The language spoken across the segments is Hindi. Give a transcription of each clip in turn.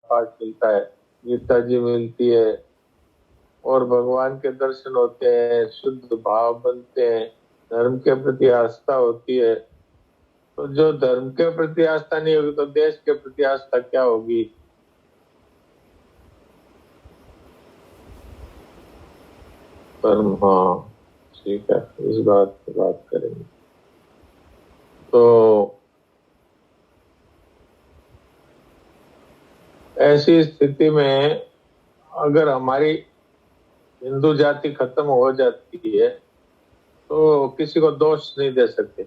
पाठ मिलता है, गीता जी मिलती है, और भगवान के दर्शन होते हैं, शुद्ध भाव बनते हैं, धर्म के प्रति आस्था होती है। तो जो धर्म के प्रति आस्था नहीं होगी तो देश के प्रति आस्था क्या होगी? धर्म, हाँ ठीक है, इस बात पे बात करेंगे। तो ऐसी स्थिति में अगर हमारी हिंदू जाति खत्म हो जाती है तो किसी को दोष नहीं दे सकते,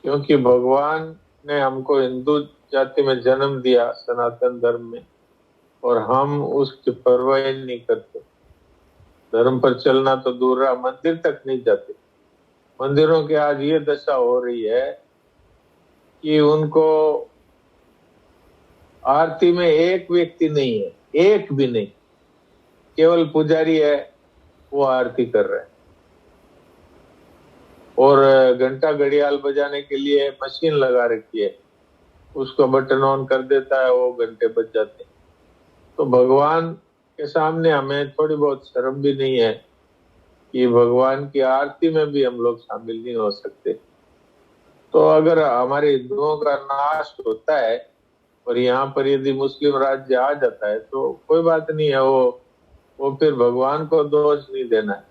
क्योंकि भगवान ने हमको हिंदू जाति में जन्म दिया, सनातन धर्म में, और हम उसकी परवाह ही नहीं करते। धर्म पर चलना तो दूर रहा, मंदिर तक नहीं जाते। मंदिरों की आज ये दशा हो रही है कि उनको आरती में एक व्यक्ति नहीं है, एक भी नहीं, केवल पुजारी है, वो आरती कर रहा है। और घंटा घड़ियाल बजाने के लिए मशीन लगा रखी है, उसको बटन ऑन कर देता है, वो घंटे बज जाते हैं। तो भगवान के सामने हमें थोड़ी बहुत शर्म भी नहीं है कि भगवान की आरती में भी हम लोग शामिल नहीं हो सकते। तो अगर हमारे हिंदुओं का नाश होता है और यहाँ पर यदि मुस्लिम राज्य आ जाता है तो कोई बात नहीं है, वो फिर भगवान को दोष नहीं देना है,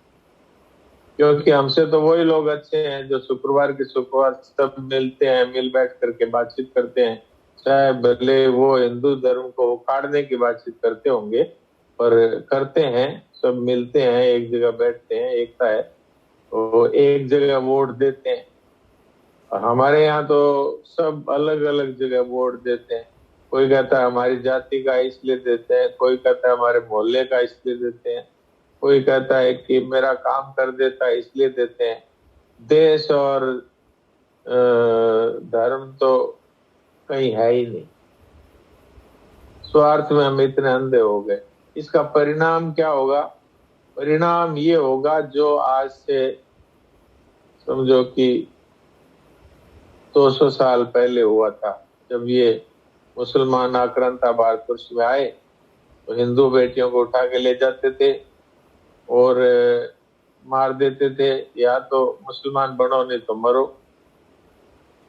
क्योंकि हमसे तो वही लोग अच्छे हैं जो शुक्रवार के शुक्रवार सब मिलते हैं, मिल बैठ करके बातचीत करते हैं। चाहे भले वो हिंदू धर्म को उखाड़ने की बातचीत करते होंगे, पर करते हैं, सब मिलते हैं, एक जगह बैठते हैं, एकता है, तो एक जगह वोट देते हैं। हमारे यहाँ तो सब अलग अलग जगह वोट देते हैं। कोई कहता है हमारी जाति का इसलिए देते हैं, कोई कहता है हमारे मोहल्ले का इसलिए देते हैं, कोई कहता है कि मेरा काम कर देता है इसलिए देते हैं। देश और धर्म तो कहीं है ही नहीं। स्वार्थ में हम इतने अंधे हो गए। इसका परिणाम क्या होगा? परिणाम ये होगा जो आज से समझो कि 200 साल पहले हुआ था, जब ये मुसलमान आक्रांता भारतवर्ष में आए तो हिंदू बेटियों को उठा के ले जाते थे और मार देते थे, या तो मुसलमान बनो नहीं तो मरो।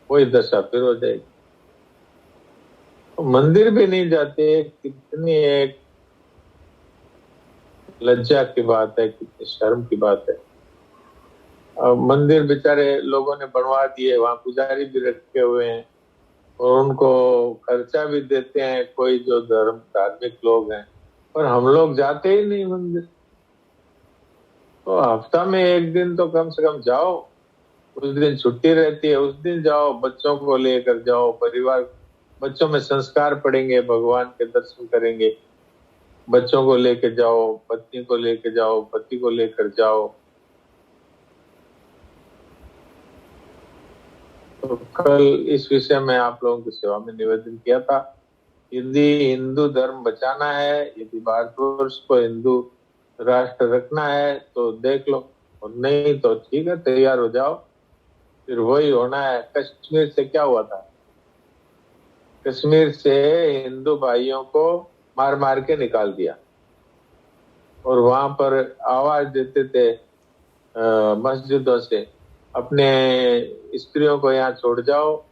वही दशा फिर हो जाएगी। तो मंदिर भी नहीं जाते, कितनी एक लज्जा की बात है, कितनी शर्म की बात है। अब मंदिर बेचारे लोगों ने बनवा दिए, वहां पुजारी भी रखे हुए हैं और उनको खर्चा भी देते हैं कोई जो धार्मिक लोग हैं, पर हम लोग जाते ही नहीं मंदिर। तो हफ्ता में एक दिन तो कम से कम जाओ, उस दिन छुट्टी रहती है, उस दिन जाओ, बच्चों को लेकर जाओ, परिवार, बच्चों में संस्कार पड़ेंगे, भगवान के दर्शन करेंगे। बच्चों को लेकर जाओ, पत्नी को लेकर जाओ, पति को लेकर जाओ। तो कल इस विषय में आप लोगों की सेवा में निवेदन किया था। यदि हिंदू धर्म बचाना है, यदि भारतवर्ष को हिंदू राष्ट्र रखना है तो देख लो, और नहीं तो ठीक है, तैयार हो जाओ, फिर वही होना है। कश्मीर से क्या हुआ था? कश्मीर से हिंदू भाइयों को मार मार के निकाल दिया और वहां पर आवाज देते थे मस्जिदों से, अपने स्त्रियों को यहाँ छोड़ जाओ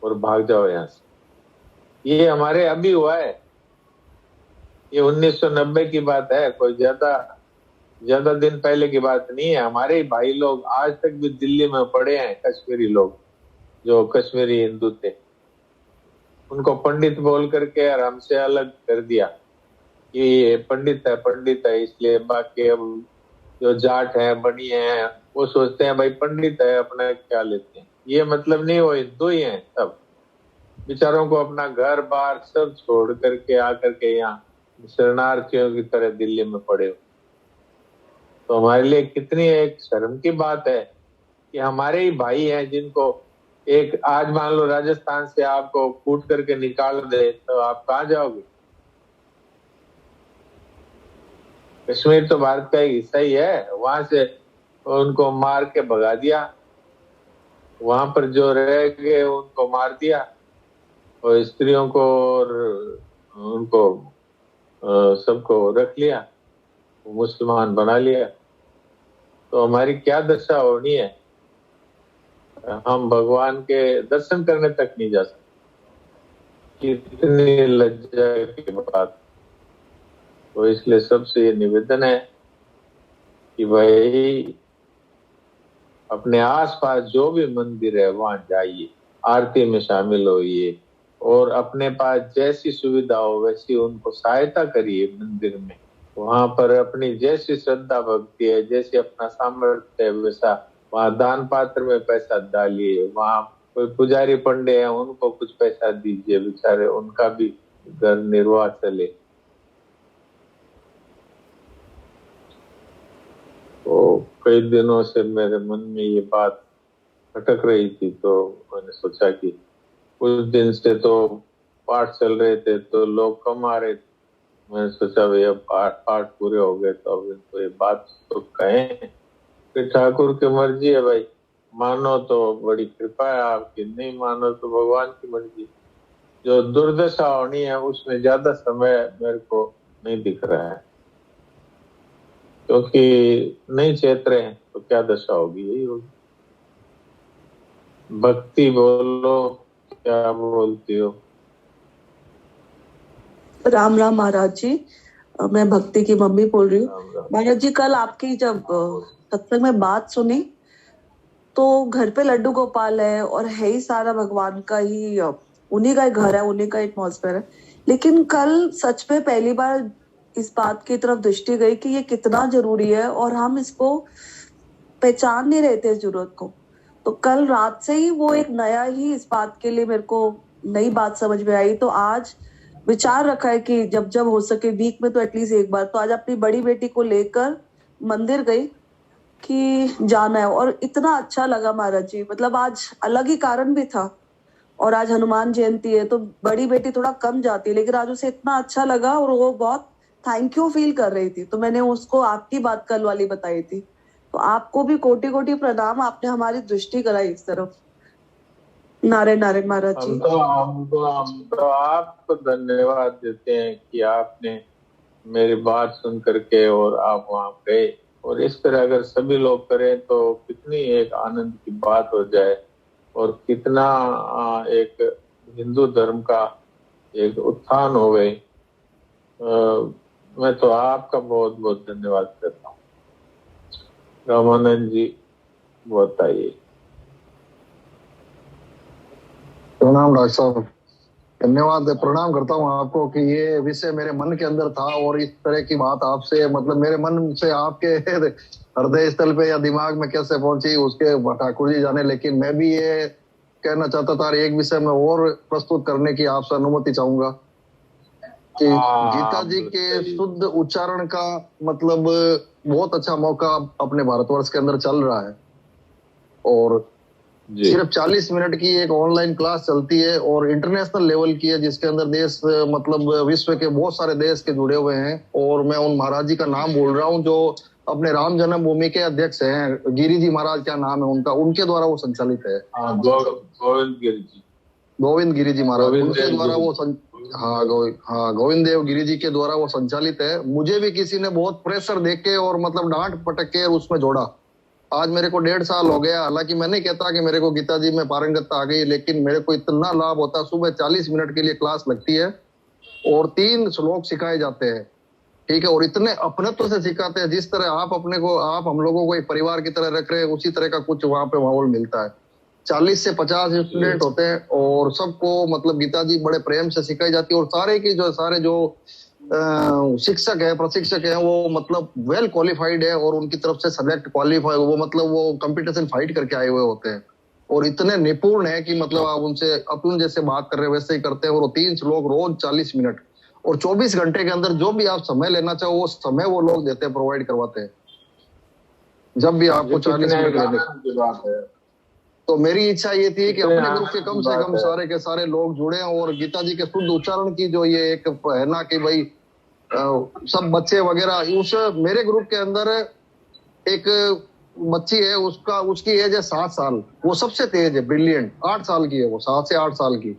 और भाग जाओ यहाँ से। ये हमारे अभी हुआ है, ये 1990 की बात है, कोई ज्यादा दिन पहले की बात नहीं है। हमारे ही भाई लोग आज तक भी दिल्ली में पड़े हैं, कश्मीरी लोग जो कश्मीरी हिंदू थे, उनको पंडित बोल करके और हमसे अलग कर दिया कि ये पंडित है इसलिए। बाकी अब जो जाट है, बनी है, वो सोचते हैं भाई पंडित है, अपना क्या लेते हैं। ये मतलब नहीं, वो हिंदू ही है सब। बेचारों को अपना घर बार सब छोड़ करके आकर के यहाँ शरणार्थियों की तरह दिल्ली में पड़े हो। तो हमारे लिए कितनी एक शर्म की बात है कि हमारे ही भाई हैं जिनको एक, आज मान लो राजस्थान से आपको कूट करके निकाल दे तो आप कहाँ जाओगे? कश्मीर तो भारत का एक हिस्सा ही है, वहां से उनको मार के भगा दिया, वहां पर जो रह गए उनको मार दिया, और स्त्रियों को और उनको सबको रख लिया, मुसलमान बना लिया, तो हमारी क्या दशा होनी है? हम भगवान के दर्शन करने तक नहीं जा सकते। कितनी लज्जा की बात। तो इसलिए सबसे ये निवेदन है कि भाई अपने आसपास जो भी मंदिर है वहां जाइए, आरती में शामिल होइए, और अपने पास जैसी सुविधा हो वैसी उनको सहायता करिए मंदिर में। वहां पर अपनी जैसी श्रद्धा भक्ति है, जैसे अपना सामर्थ्य है, वैसा वहां दान पात्र में पैसा डालिए। वहां कोई पुजारी पंडे हैं उनको कुछ पैसा दीजिए, बेचारे उनका भी घर निर्वाह चले। तो कई दिनों से मेरे मन में ये बात खटक रही थी, तो मैंने सोचा कि कुछ दिन से तो पाठ चल रहे थे तो लोग कम आ रहे थे। मैंने सोचा भाई अब पाठ पूरे हो गए तो अब इनको ये बात तो कहें कि ठाकुर की मर्जी है भाई, मानो तो बड़ी कृपा है आपकी, नहीं मानो तो भगवान की मर्जी। जो दुर्दशा होनी है उसमें ज्यादा समय मेरे को नहीं दिख रहा है, क्योंकि नहीं चेत रहे हैं तो क्या दशा होगी, यही होगी। भक्ति बोलो, क्या बोलती हो? राम राम महाराज जी, मैं भक्ति की मम्मी बोल रही हूँ। महाराज जी, कल आपकी जब सत्संग में बात सुनी तो घर पे लड्डू गोपाल है और है ही सारा भगवान का ही, उन्हीं का ही घर है, उन्हीं का एटमॉस्फेयर है। लेकिन कल सच में पहली बार इस बात की तरफ दृष्टि गई कि ये कितना जरूरी है और हम इसको पहचान नहीं रहे थे इस जरूरत को। तो कल रात से ही वो एक नया ही इस बात के लिए मेरे को नई बात समझ में आई। तो आज विचार रखा है कि जब जब हो सके वीक में तो एटलीस्ट एक बार तो आज अपनी बड़ी बेटी को लेकर मंदिर गई कि जाना है। और इतना अच्छा लगा महाराज जी, मतलब आज अलग ही कारण भी था और आज हनुमान जयंती है तो बड़ी बेटी थोड़ा कम जाती है, लेकिन आज उसे इतना अच्छा लगा और वो बहुत थैंक यू फील कर रही थी। तो मैंने उसको आपकी बात कल वाली बताई थी। तो आपको भी कोटि कोटि प्रणाम, आपने हमारी दृष्टि कराई इस तरफ। नारे नारे महाराज जी। हम तो आपको धन्यवाद देते हैं कि आपने मेरी बात सुन करके और आप वहां गए। और इस तरह अगर सभी लोग करें तो कितनी एक आनंद की बात हो जाए और कितना एक हिंदू धर्म का एक उत्थान हो गए। मैं तो आपका बहुत बहुत धन्यवाद करता हूँ। रामानंद जी बताइए। प्रणाम डॉक्टर साहब, धन्यवाद, प्रणाम करता हूँ आपको कि ये विषय मेरे मन के अंदर था और इस तरह की बात आपसे, मतलब मेरे मन से आपके हृदय स्थल पे या दिमाग में कैसे पहुंची उसके ठाकुर जी जाने। लेकिन मैं भी ये कहना चाहता था, एक विषय में और प्रस्तुत करने की आपसे अनुमति चाहूंगा कि गीता जी के शुद्ध उच्चारण का मतलब बहुत अच्छा मौका अपने भारतवर्ष के अंदर चल रहा है और सिर्फ 40 मिनट की एक ऑनलाइन क्लास चलती है और इंटरनेशनल लेवल की है, जिसके अंदर देश मतलब विश्व के बहुत सारे देश के जुड़े हुए हैं। और मैं उन महाराज जी का नाम बोल रहा हूँ जो अपने राम जन्मभूमि के अध्यक्ष हैं। गिरी जी महाराज, क्या नाम है उनका, उनके द्वारा वो संचालित है। गोविंद गिरी जी, गोविंद गिरी जी महाराज, उनके द्वारा वो गोविंद देव गिरी जी के द्वारा वो संचालित है। मुझे भी किसी ने बहुत प्रेशर देके और मतलब डांट पटक के उसमें जोड़ा। आज मेरे को 1.5 साल हो गया। हालांकि मैं नहीं कहता कि मेरे को गीता जी में पारंगतता आ गई, लेकिन मेरे को इतना लाभ होता है। सुबह 40 मिनट के लिए क्लास लगती है और 3 श्लोक सिखाए जाते हैं, ठीक है, और इतने अपनत्व से सिखाते हैं जिस तरह आप अपने को, आप हम लोगों को एक परिवार की तरह रख रहे हैं, उसी तरह का कुछ वहां पे माहौल मिलता है। 40 से 50 स्टूडेंट होते हैं और सबको मतलब गीता जी बड़े प्रेम से सिखाई जाती है। और सारे जो शिक्षक है, प्रशिक्षक है, वो मतलब वेल क्वालिफाइड है और उनकी तरफ से सब्जेक्ट क्वालिफाई, वो मतलब वो कंपटीशन फाइट करके आए हुए होते हैं और इतने निपुण है कि मतलब आप उनसे अपन जैसे बात कर रहे हैं वैसे ही करते हैं। और 3 श्लोक रोज 40 मिनट और 24 घंटे के अंदर जो भी आप समय लेना चाहो वो समय वो लोग देते हैं, प्रोवाइड करवाते हैं। जब भी आपको 40 मिनट लेने। तो मेरी इच्छा ये थी कि अपने ग्रुप के कम से कम सारे के सारे लोग जुड़े और गीता जी के शुद्ध उच्चारण की जो ये एक है ना कि भाई सब बच्चे वगैरह, उस मेरे ग्रुप के अंदर एक बच्ची है, उसकी एज है 7 साल, वो सबसे तेज है, ब्रिलियंट, 8 साल की है वो, 7 से 8 साल की।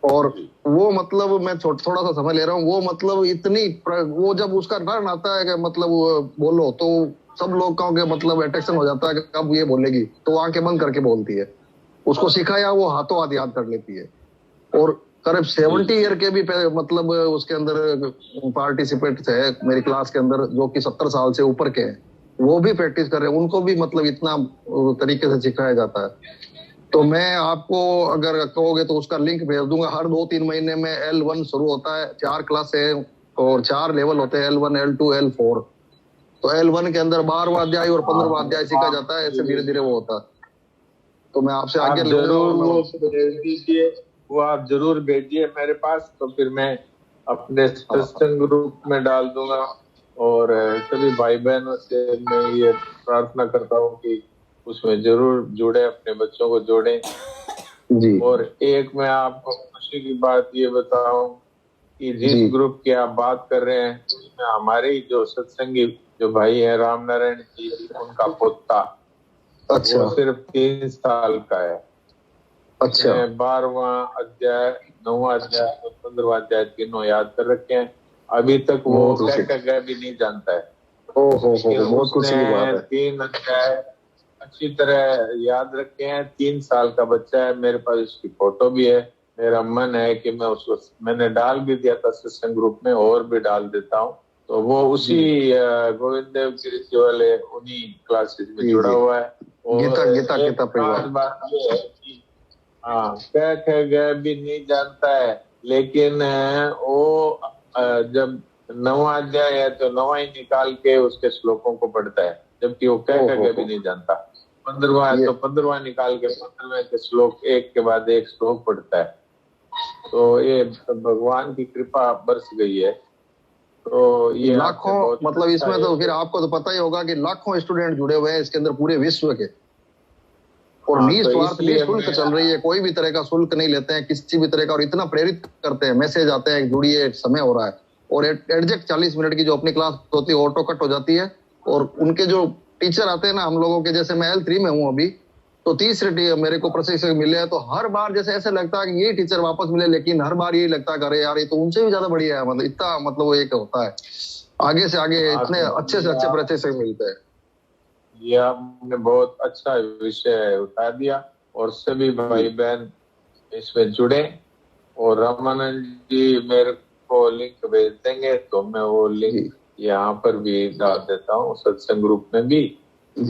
और वो मतलब मैं थोड़ा सा समय ले रहा हूँ, वो मतलब वो जब उसका टर्न आता है कि मतलब बोलो तो सब लोग का मतलब अट्रैक्शन हो जाता है कि कब ये बोलेगी, तो वो आंखें बंद करके बोलती है। उसको सिखाया वो हाथों हाथ याद कर लेती है। और करीब 70 ईयर के भी मतलब उसके अंदर पार्टिसिपेट है मेरी क्लास के अंदर, जो कि 70 साल से ऊपर के हैं, वो भी प्रैक्टिस कर रहे हैं। उनको भी मतलब इतना तरीके से सिखाया जाता है। तो मैं आपको अगर कहोगे तो उसका लिंक भेज दूंगा। हर 2-3 महीने में L1 शुरू होता है, 4 क्लास है और 4 लेवल होते हैं, L1, L2, L4। तो L1 के अंदर 12वां अध्याय और 15वां अध्याय सीखा जाता है, ऐसे धीरे धीरे वो होता है। तो मैं आपसे आगे जरूर वो भेज दीजिए, वो आप जरूर भेजिए मेरे पास, तो फिर मैं अपने सत्संग ग्रुप में डाल दूंगा। और सभी भाई बहनों से मैं ये प्रार्थना करता हूँ कि उसमें जरूर जुड़े, अपने बच्चों को जोड़ें जी। और एक मैं आपको खुशी की बात ये बताऊं कि जिस ग्रुप की आप बात कर रहे हैं उसमें हमारे ही जो सत्संगी जो भाई है राम नारायण जी, उनका पोता, अच्छा, वो सिर्फ 3 साल का है। अच्छा, 12वां अध्याय, 9वां अध्याय और 15वां अध्याय तीनों याद कर रखे हैं। अभी तक वो क्या भी नहीं जानता है। बहुत खुशी की बात है। 3 अध्याय अच्छी तरह याद रखे हैं। 3 साल का बच्चा है, मेरे पास उसकी फोटो भी है। मेरा मन है कि मैं उसको, मैंने डाल भी दिया था सत्संग ग्रुप में, और भी डाल देता हूँ। तो वो उसी गोविंद देव गिरी वाले उन्हीं क्लासेस में जुड़ा हुआ है। और गीता बात ये है कि हाँ, कह भी नहीं जानता है, लेकिन वो जब 9वां अध्याय है तो 9वां ही निकाल के उसके श्लोकों को पढ़ता है, जबकि वो कह भी नहीं जानता। 15वां है तो 15वां निकाल के 15वें के श्लोक एक के बाद एक श्लोक पढ़ता है। तो ये भगवान की कृपा बरस गई है। तो ये लाखों मतलब इसमें तो फिर आपको तो पता ही होगा कि लाखों स्टूडेंट जुड़े हुए हैं इसके अंदर पूरे विश्व के, और निस्वार्थ निःशुल्क चल रही है। कोई भी तरह का शुल्क नहीं लेते हैं किसी भी तरह का, और इतना प्रेरित करते हैं, मैसेज आते हैं जुड़िए, समय हो रहा है। और एग्जैक्ट 40 मिनट की जो अपनी क्लास होती है ऑटो कट हो जाती है, और उनके जो टीचर आते हैं ना हम लोगों के, जैसे मैं L3 में हूँ अभी, तो तीसरे मेरे को प्रशिक्षक मिले हैं, तो हर बार जैसे ऐसे लगता है कि ये टीचर वापस मिले, लेकिन हर बार यही लगता है अरे यार ये तो उनसे भी ज्यादा बढ़िया है। मतलब इतना मतलब वो एक होता है, आगे से आगे इतने अच्छे से अच्छे प्रशिक्षक मिलते हैं। ये आपने बहुत अच्छा विषय उठा दिया, और सभी भाई बहन इसमें जुड़े। और रामानंद जी मेरे को लिंक भेज देंगे तो मैं वो लिंक यहाँ पर भी डाल देता हूँ, सत्संग ग्रुप में भी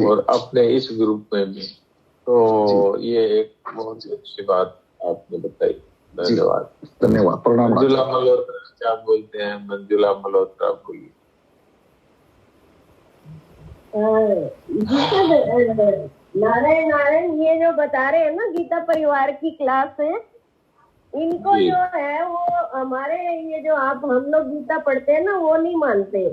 और अपने इस ग्रुप में भी। तो ये एक बहुत ही अच्छी बात आपने बताई। धन्यवाद। धन्यवाद। प्रणाम। मंजुला मल्होत्रा क्या बोलते हैं? मंजुला मल्होत्रा बोलिए। नारायण नारायण ये जो बता रहे हैं ना गीता परिवार की क्लास है, इनको जो है वो हमारे ये जो हम लोग गीता पढ़ते हैं ना वो नहीं मानते,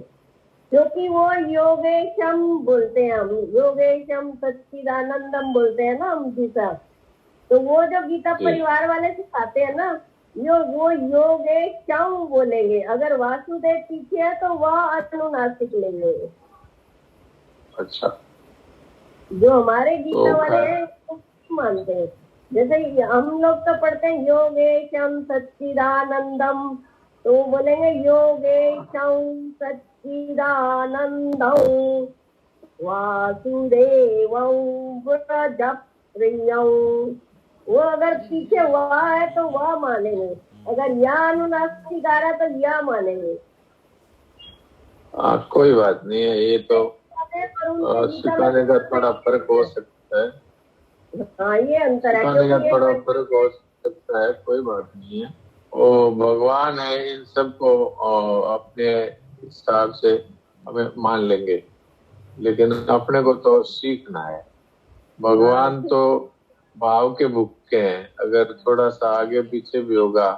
क्योंकि वो योगेशम बोलते हैं, हम योगेशम सच्चिदानंदम बोलते हैं ना हम गीता। तो वो जो गीता परिवार वाले सिखाते हैं ना वो योगेशम बोलेंगे। अगर वासुदेव पीछे है तो वह अनुनासिक लेंगे। अच्छा, जो हमारे गीता वाले हैं वो मानते हैं। जैसे हम लोग तो पढ़ते हैं योगेशम सच्चिदानंदम, तो बोलेंगे योगेशम सच्चिदानंदम वासुदेवं व्रजप्रियं। वो अगर पीछे वह है तो वह मानेंगे, अगर या अनुनासिक आ रहा तो या मानेंगे। कोई बात नहीं है, ये तो सिखाने का थोड़ा फर्क हो सकता है। हाँ ये अंतर है, सिखाने का थोड़ा फर्क हो सकता है, कोई बात नहीं है। वो भगवान है, इन सबको अपने हिसाब से हमें मान लेंगे, लेकिन अपने को तो सीखना है। भगवान तो भाव के भूखे हैं, अगर थोड़ा सा आगे पीछे भी होगा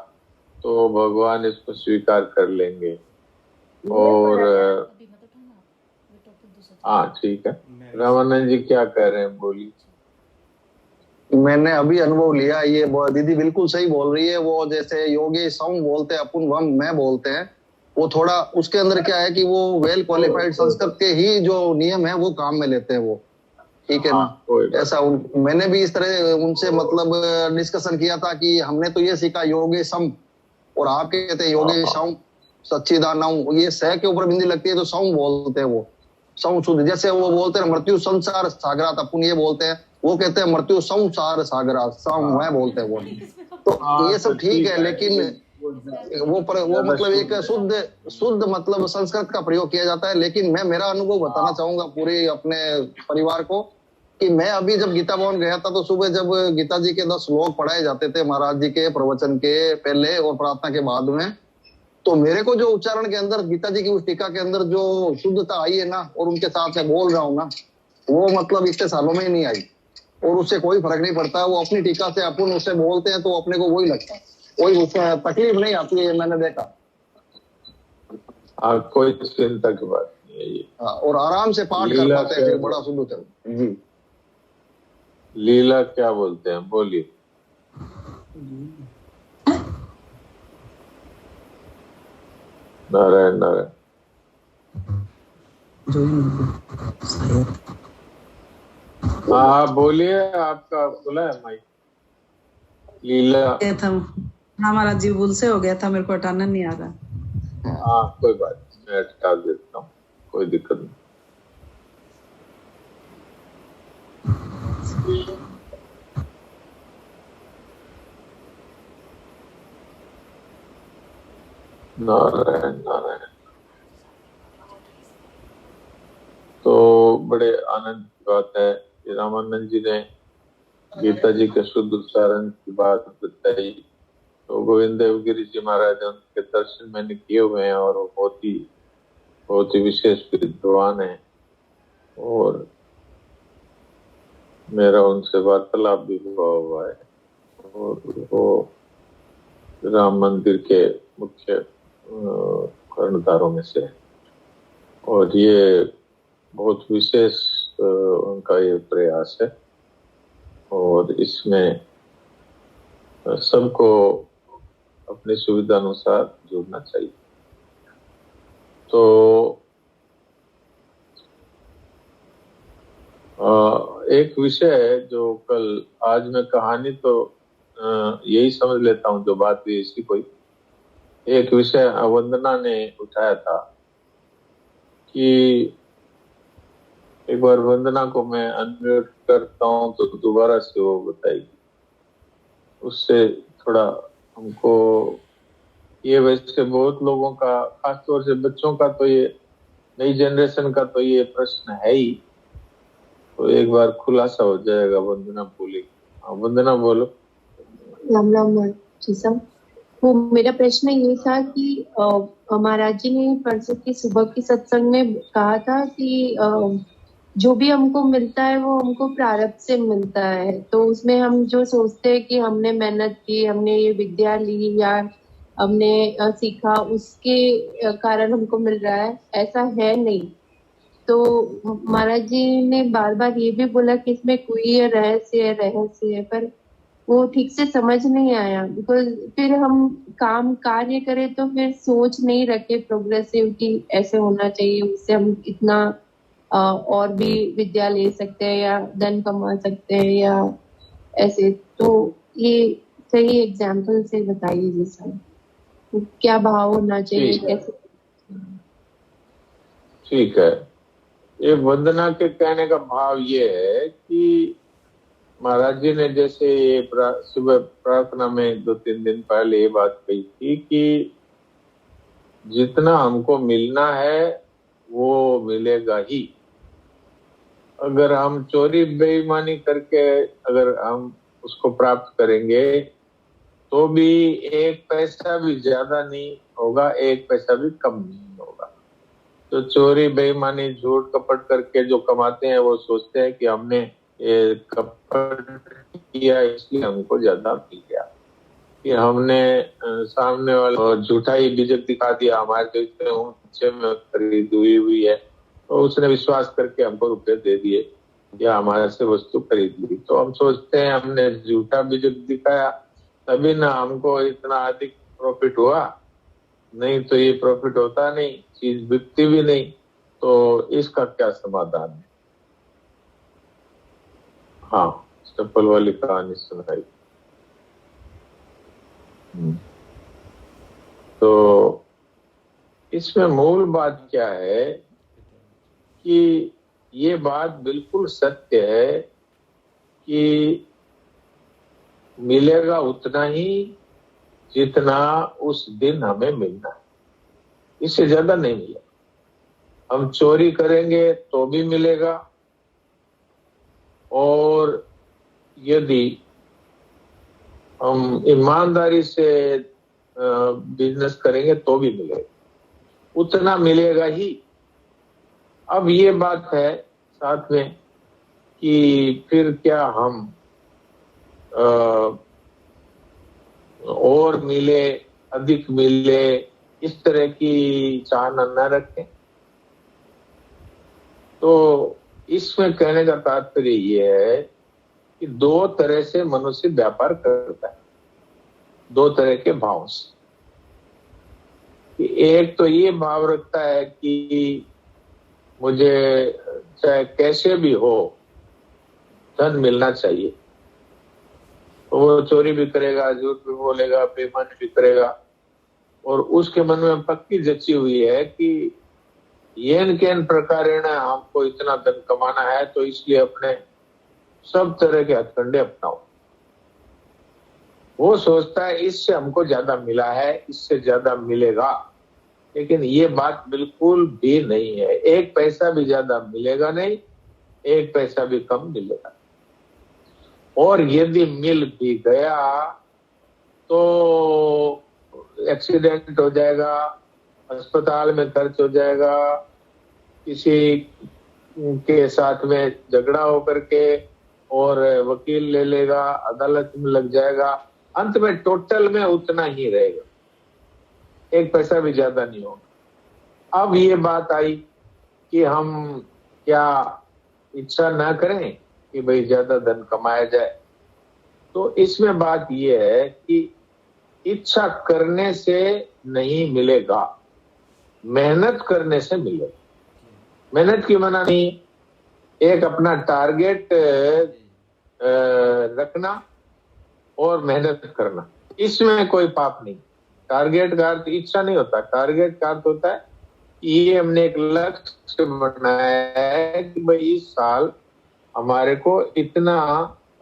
तो भगवान इसको स्वीकार कर लेंगे। और हाँ ठीक है, रामानंद जी क्या कह रहे हैं बोलिए। मैंने अभी अनुभव लिया, ये दीदी बिल्कुल सही बोल रही है। वो जैसे योगी सम बोलते हैं, अपन वम मैं बोलते हैं, वो थोड़ा उसके अंदर क्या है कि वो वेल क्वालिफाइड संस्कृत के ही जो नियम है वो काम में लेते हैं वो, ठीक है ना। ऐसा मैंने भी इस तरह उनसे मतलब डिस्कशन किया था कि हमने तो ये सीखा योगे सम, और आप कहते हैं योगे सम सच्चिदानंद, ये सह के ऊपर बिंदी लगती है तो सम बोलते हैं, वो सम शुद्ध। जैसे वो बोलते हैं मृत्यु संसार सागरात, अपन ये बोलते हैं, वो कहते हैं मृत्यु संसार सागरात, सम वह बोलते हैं वो। तो ये सब ठीक है, लेकिन वो मतलब एक शुद्ध मतलब संस्कृत का प्रयोग किया जाता है। लेकिन मैं मेरा अनुभव बताना चाहूंगा पूरे अपने परिवार को कि मैं अभी जब गीता भवन गया था तो सुबह जब गीता जी के 10 श्लोक पढ़ाए जाते थे महाराज जी के प्रवचन के पहले और प्रार्थना के बाद में, तो मेरे को जो उच्चारण के अंदर गीता जी की उस टीका के अंदर जो शुद्धता आई है ना, और उनके साथ मैं बोल रहा हूँ ना, वो मतलब इतने सालों में ही नहीं आई, और उससे कोई फर्क नहीं पड़ता। वो अपनी टीका से अपन उससे बोलते हैं तो अपने को वही लगता है, कोई उसमें तकलीफ नहीं आती है, मैंने देखा। कोई चिंता की बात नहीं है। और आराम से पाठ कर पाते हैं, फिर बड़ा शुद्ध चल जी। लीला क्या बोलते हैं, बोलिए। नारायण नारायण। हाँ बोलिए, आपका खुला है माइक। लीला था। हाँ महाराज जी, भूल से हो गया था, मेरे को हटाना नहीं आ रहा। हाँ कोई बात नहीं, मैं हटा देता हूँ, कोई दिक्कत नहीं। नारायण नारायण। तो बड़े आनंद की बात है कि रामानंद जी ने गीता जी के शुद्ध उच्चारण की बात बताई। तो गोविंद देव गिरी जी महाराज उनके दर्शन मैंने किए हुए हैं, और वो बहुत ही विशेष विद्वान है, और मेरा उनसे वार्तालाप भी हुआ है। और वो राम मंदिर के मुख्य कर्णधारों में से, और ये बहुत विशेष उनका ये प्रयास है, और इसमें सबको अपनी सुविधा अनुसार जुड़ना चाहिए। तो एक विषय है जो कल, आज मैं कहानी तो यही समझ लेता हूँ जो बात हुई इसी कोई। एक विषय वंदना ने उठाया था कि एक बार वंदना को मैं अनम्यूट करता हूँ तो दोबारा से वो बताएगी, उससे थोड़ा हमको ये, वैसे बहुत लोगों का, खासतौर से बच्चों का, तो ये नई जनरेशन का तो ये प्रश्न है ही, तो एक बार खुलासा हो जाएगा। वंदना बोली। वंदना बोलो। राम राम जी साहब। वो मेरा प्रश्न ये था कि महाराज जी ने परसों की सुबह की सत्संग में कहा था कि जो भी हमको मिलता है वो हमको प्रारब्ध से मिलता है। तो उसमें हम जो सोचते हैं कि हमने मेहनत की, हमने ये विद्या ली या हमने सीखा, उसके कारण हमको मिल रहा है, ऐसा है नहीं। तो महाराज जी ने बार बार ये भी बोला कि इसमें कोई रहस्य है, पर वो ठीक से समझ नहीं आया। बिकॉज फिर हम कार्य करें तो फिर सोच नहीं रखे प्रोग्रेसिव कि ऐसे होना चाहिए, उससे हम इतना और भी विद्या ले सकते हैं या धन कमा सकते हैं या ऐसे। तो ये सही एग्जाम्पल से बताइए जैसा क्या भाव होना चाहिए, कैसे। ठीक है। ये वंदना के कहने का भाव ये है कि महाराज जी ने जैसे ये सुबह प्रार्थना में 2-3 दिन पहले ये बात कही थी कि जितना हमको मिलना है वो मिलेगा ही। अगर हम चोरी बेईमानी करके अगर हम उसको प्राप्त करेंगे तो भी 1 पैसा भी ज्यादा नहीं होगा, 1 पैसा भी कम नहीं होगा। तो चोरी बेईमानी झूठ कपट करके जो कमाते हैं वो सोचते हैं कि हमने ये कपट किया इसलिए हमको ज्यादा मिल गया, कि हमने सामने वाला झूठा ही बीजक दिखा दिया, हमारे तो इतने ऊंचे में खरीदी हुई है, तो उसने विश्वास करके हमको रुपए दे दिए या हमारे से वस्तु खरीद ली। तो हम सोचते हैं हमने झूठा बीजक दिखाया तभी ना हमको इतना अधिक प्रॉफिट हुआ, नहीं तो ये प्रॉफिट होता नहीं, चीज बिकती भी नहीं। तो इसका क्या समाधान है? हाँ, चप्पल वाली कहानी सुनाई। तो इसमें मूल बात क्या है कि ये बात बिल्कुल सत्य है कि मिलेगा उतना ही जितना उस दिन हमें मिलना है, इससे ज्यादा नहीं मिलेगा। हम चोरी करेंगे तो भी मिलेगा, और यदि हम ईमानदारी से बिजनेस करेंगे तो भी मिलेगा, उतना मिलेगा ही। अब ये बात है साथ में कि फिर क्या हम और मिले, अधिक मिले, इस तरह की चाहना न रखें। तो इसमें कहने का तात्पर्य ये है कि दो तरह से मनुष्य व्यापार करता है, दो तरह के भाव से। कि एक तो ये भाव रखता है कि मुझे चाहे कैसे भी हो धन मिलना चाहिए, तो वो चोरी भी करेगा, झूठ भी बोलेगा, बेईमानी भी करेगा, और उसके मन में पक्की जची हुई है कि येन केन प्रकारेण हमको इतना धन कमाना है, तो इसलिए अपने सब तरह के हथकंडे अपनाओ। वो सोचता है इससे हमको ज्यादा मिला है, इससे ज्यादा मिलेगा, लेकिन ये बात बिल्कुल भी नहीं है। एक पैसा भी ज्यादा मिलेगा नहीं, एक पैसा भी कम मिलेगा। और यदि मिल भी गया तो एक्सीडेंट हो जाएगा, अस्पताल में खर्च हो जाएगा, किसी के साथ में झगड़ा होकर के और वकील ले लेगा, अदालत में लग जाएगा, अंत में टोटल में उतना ही रहेगा, एक पैसा भी ज्यादा नहीं होगा। अब ये बात आई कि हम क्या इच्छा ना करें कि भाई ज्यादा धन कमाया जाए। तो इसमें बात ये है कि इच्छा करने से नहीं मिलेगा, मेहनत करने से मिलेगा। मेहनत की मना नहीं, एक अपना टारगेट रखना और मेहनत करना, इसमें कोई पाप नहीं। टारगेट का अर्थ इच्छा नहीं होता, टारगेट का अर्थ होता है कि ये हमने एक लक्ष्य बनाया है कि भाई इस साल हमारे को इतना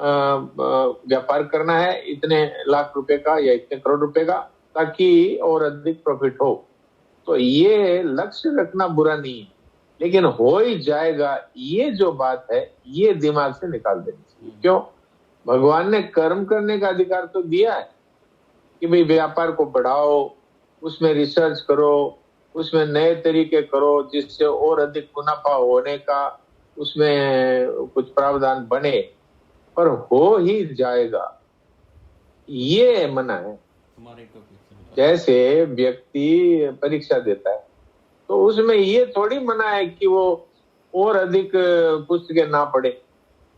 व्यापार करना है, इतने लाख रुपए का या इतने करोड़ रुपए का, ताकि और अधिक प्रॉफिट हो। तो ये लक्ष्य रखना बुरा नहीं है, लेकिन हो ही जाएगा, ये जो बात है ये दिमाग से निकाल देनी चाहिए। क्यों? भगवान ने कर्म करने का अधिकार तो दिया है कि भाई व्यापार को बढ़ाओ, उसमें रिसर्च करो, उसमें नए तरीके करो जिससे और अधिक मुनाफा होने का उसमें कुछ प्रावधान बने, पर हो ही जाएगा, ये मना है। जैसे व्यक्ति परीक्षा देता है तो उसमें ये थोड़ी मना है कि वो और अधिक पुस्तकें ना पढ़े,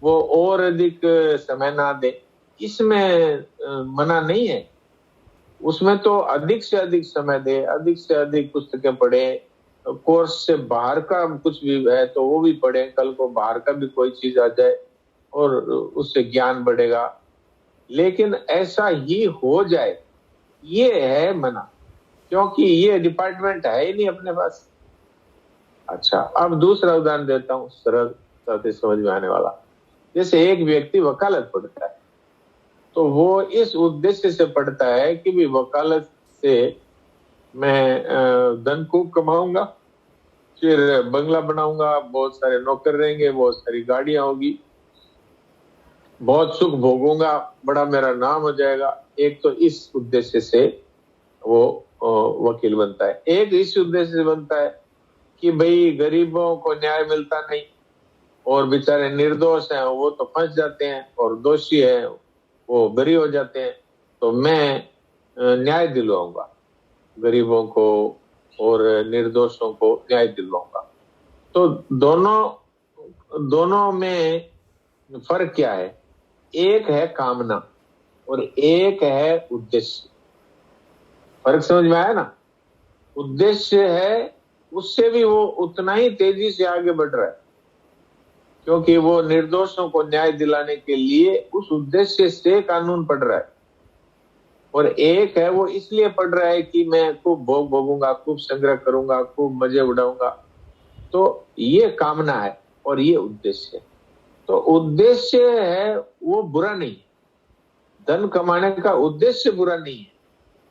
वो और अधिक समय ना दे, इसमें मना नहीं है। उसमें तो अधिक से अधिक समय दे, अधिक से अधिक पुस्तकें पढ़े, कोर्स से बाहर का कुछ भी है तो वो भी पढ़े, कल को बाहर का भी कोई चीज आ जाए और उससे ज्ञान बढ़ेगा। लेकिन ऐसा ही हो जाए ये है मना, क्योंकि ये डिपार्टमेंट है ही नहीं अपने पास। अच्छा, अब दूसरा उदाहरण देता हूँ, सरल साथ समझ में आने वाला। जैसे एक व्यक्ति वकालत पढ़ता है, तो वो इस उद्देश्य से पढ़ता है कि भी वकालत से मैं धन खूब कमाऊंगा, फिर बंगला बनाऊंगा, बहुत सारे नौकर रहेंगे, बहुत सारी गाड़ियां होगी, बहुत सुख भोगूंगा, बड़ा मेरा नाम हो जाएगा। एक तो इस उद्देश्य से वो वकील बनता है। एक इस उद्देश्य से बनता है कि भाई गरीबों को न्याय मिलता नहीं और बेचारे निर्दोष हैं वो तो फंस जाते हैं, और दोषी है वो बरी हो जाते हैं, तो मैं न्याय दिलवाऊंगा गरीबों को और निर्दोषों को न्याय दिलवाऊंगा। तो दोनों में फर्क क्या है? एक है कामना और एक है उद्देश्य। फर्क समझ में आया ना? उद्देश्य है उससे भी वो उतना ही तेजी से आगे बढ़ रहा है, क्योंकि वो निर्दोषों को न्याय दिलाने के लिए उस उद्देश्य से कानून पढ़ रहा है। और एक है वो इसलिए पढ़ रहा है कि मैं खूब भोग भोगूंगा, खूब संग्रह करूंगा, खूब मजे उड़ाऊंगा। तो ये कामना है और ये उद्देश्य है। तो उद्देश्य है वो बुरा नहीं है, धन कमाने का उद्देश्य बुरा नहीं है।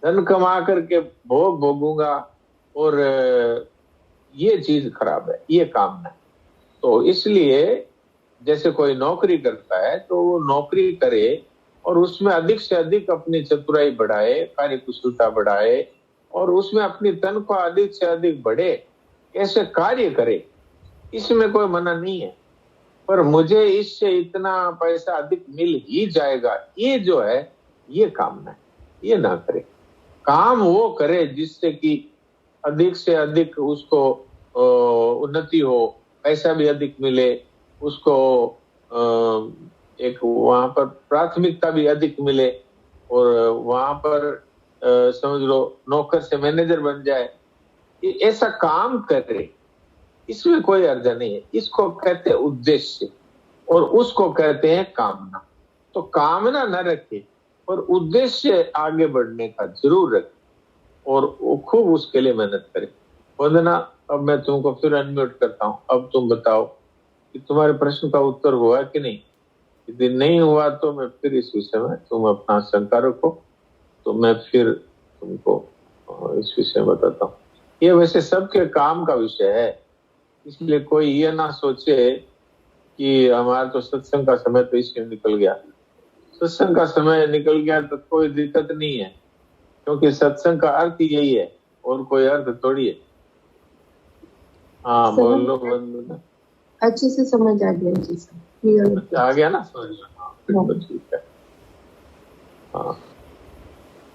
धन कमा करके भोग भोगूंगा और ये चीज खराब है, ये कामना है। तो इसलिए जैसे कोई नौकरी करता है तो वो नौकरी करे और उसमें अधिक से अधिक अपनी चतुराई बढ़ाए, कार्यकुशलता बढ़ाए और उसमें अपनी तनख्वाह अधिक से अधिक बढ़े, ऐसे कार्य करे, इसमें कोई मना नहीं है। पर मुझे इससे इतना पैसा अधिक मिल ही जाएगा, ये जो है ये कामना है, ये ना करे। काम वो करे जिससे कि अधिक से अधिक उसको उन्नति हो, पैसा भी अधिक मिले, उसको एक वहां पर प्राथमिकता भी अधिक मिले और वहां पर समझ लो नौकर से मैनेजर बन जाए, ऐसा काम करे, इसमें कोई अर्थ नहीं है। इसको कहते हैं उद्देश्य और उसको कहते हैं कामना। तो कामना न रखे पर उद्देश्य आगे बढ़ने का जरूर रखे और खूब उसके लिए मेहनत करे। वंदना, अब मैं तुमको फिर अनम्यूट करता हूँ। अब तुम बताओ कि तुम्हारे प्रश्न का उत्तर हुआ कि नहीं। यदि नहीं हुआ तो मैं फिर इस विषय में, तुम अपना शंका रखो तो मैं फिर तुमको इस विषय में बताता हूँ। ये वैसे सबके काम का विषय है, इसलिए कोई ये ना सोचे कि हमारा तो सत्संग का समय तो इसमें निकल गया। सत्संग का समय निकल गया तो कोई दिक्कत नहीं है, क्योंकि सत्संग का अर्थ यही है और कोई अर्थ थोड़ी है। हाँ बोलो बंधु। अच्छे से समझ आ गया जी सर, आ गया ना समझ में? हाँ ठीक है। हाँ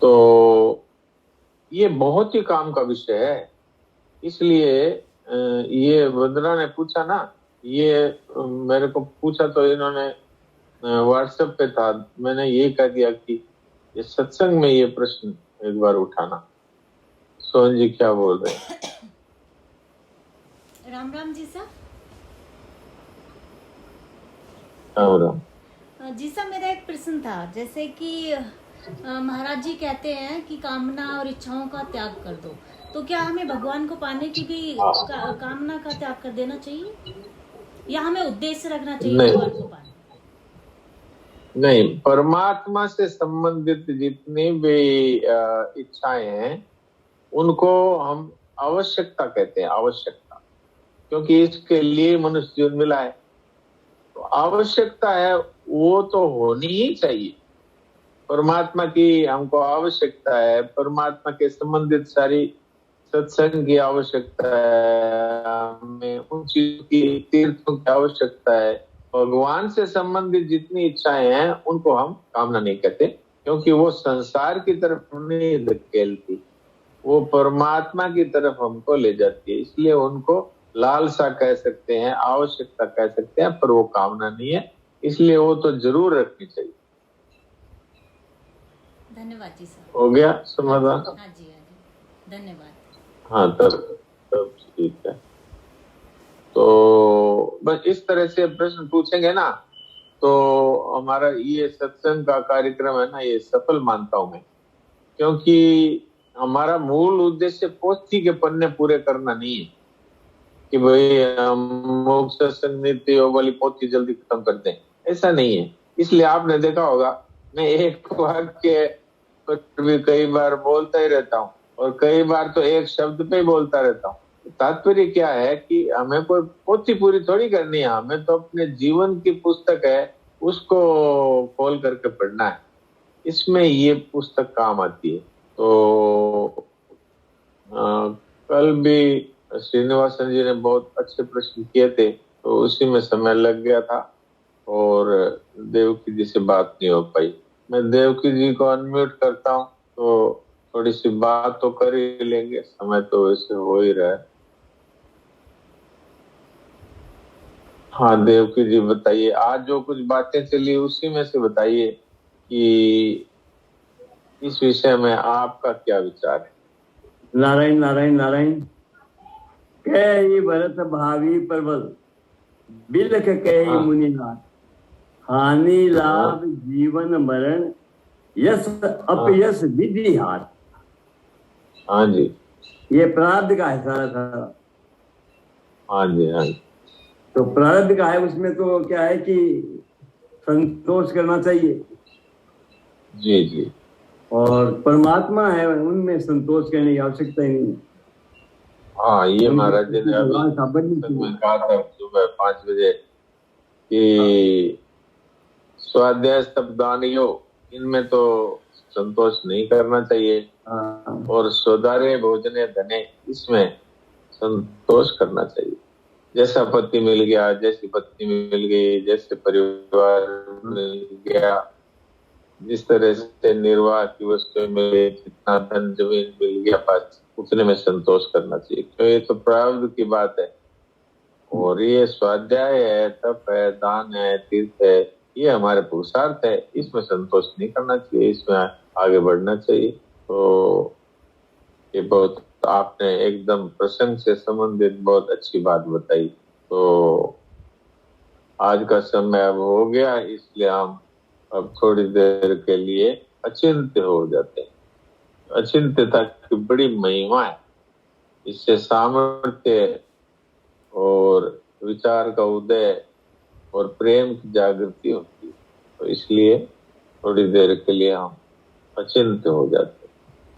तो ये बहुत ही काम का विषय है, इसलिए ये वंदना ने पूछा ना, ये मेरे को पूछा तो इन्होंने व्हाट्सएप पे था, मैंने ये कह दिया कि ये सत्संग में ये प्रश्न एक बार उठाना। सोहन जी क्या बोल रहे हैं? राम राम जी सर। राम राम जी सर, मेरा एक प्रश्न था, जैसे कि महाराज जी कहते हैं कि कामना और इच्छाओं का त्याग कर दो, तो क्या हमें भगवान को पाने की भी कामना का त्याग कर देना चाहिए या हमें उद्देश्य रखना चाहिए भगवान को पाने? नहीं, परमात्मा से संबंधित जितनी भी इच्छाएं हैं उनको हम आवश्यकता कहते हैं, आवश्यकता, क्योंकि इसके लिए मनुष्य जीवन मिला है। तो आवश्यकता है वो तो होनी ही चाहिए। परमात्मा की हमको आवश्यकता है, परमात्मा के संबंधित सारी सत्संग की आवश्यकता है, हमें उन चीजों की, तीर्थों की आवश्यकता है। भगवान से संबंधित जितनी इच्छाएं हैं उनको हम कामना नहीं कहते, क्योंकि वो संसार की तरफ नहीं धकेलती, वो परमात्मा की तरफ हमको ले जाती है, इसलिए उनको लालसा कह सकते हैं, आवश्यकता कह सकते हैं, पर वो कामना नहीं है, इसलिए वो तो जरूर रखनी चाहिए। धन्यवाद जी सर। हो गया समाधान? हाँ जी धन्यवाद। हाँ तब ठीक है। तो बस इस तरह से प्रश्न पूछेंगे ना तो हमारा ये सत्संग का कार्यक्रम है ना, ये सफल मानता हूं मैं, क्योंकि हमारा मूल उद्देश्य पोथी के पन्ने पूरे करना नहीं है कि भाई हम सत्संग नीति वाली पोथी जल्दी खत्म कर दें, ऐसा नहीं है। इसलिए आपने देखा होगा मैं एक वाक्य पर भी कई बार बोलता ही रहता हूँ और कई बार तो एक शब्द पे ही बोलता रहता हूँ। तात्पर्य क्या है कि हमें कोई पोथी पूरी थोड़ी करनी है, हमें तो अपने जीवन की पुस्तक है उसको खोल करके पढ़ना है, इसमें ये पुस्तक काम आती है। तो कल भी श्रीनिवासन जी ने बहुत अच्छे प्रश्न किए थे, तो उसी में समय लग गया था और देवकी जी से बात नहीं हो पाई। मैं देवकी जी को अनम्यूट करता हूँ तो थोड़ी सी बात तो कर ही लेंगे, समय तो वैसे हो ही रहा है। हाँ देवकी जी बताइए, आज जो कुछ बातें चली उसी में से बताइए कि इस विषय में आपका क्या विचार है। नारायण नारायण नारायण। कह ये भरत भावी परवल बिलख कहे मुनिनाथ, हानि लाभ जीवन मरण, यश अपयश विधि हाथ। हाँ जी, ये प्रारब्ध का है सारा। हाँ जी, हाँ जी। तो प्रारब्ध का है, उसमें तो क्या है कि संतोष करना चाहिए। जी जी। और परमात्मा है, उनमें संतोष करने की आवश्यकता ही नहीं। हाँ, ये महाराज जी ने अभी कहा था सुबह 5 बजे कि स्वाध्याय शब्दान योग, इनमें तो संतोष नहीं करना चाहिए। और स्वदारे भोजने धने, इसमें संतोष करना चाहिए। जैसा पति मिल गया, जैसी पत्नी मिल गई, जैसे परिवार मिल गया, जिस तरह से निर्वाह की वस्तु मिल गई, जितना धन जमीन मिल गया, बस उतने में संतोष करना चाहिए। क्यों? ये तो प्रारब्ध की बात है। और ये स्वाध्याय है, तप है, दान है, तीर्थ है, ये हमारे पुरुषार्थ है। इसमें संतोष नहीं करना चाहिए, इसमें आगे बढ़ना चाहिए। तो ये बहुत आपने एकदम प्रसंग से संबंधित बहुत अच्छी बात बताई। तो आज का समय अब हो गया, इसलिए हम अब थोड़ी देर के लिए अचिंत्य हो जाते हैं। अचिंत्यता की बड़ी महिमा है, इससे सामर्थ्य और विचार का उदय और प्रेम की जागृति होती है। तो इसलिए थोड़ी देर के लिए हम अचिंत्य हो जाते हैं।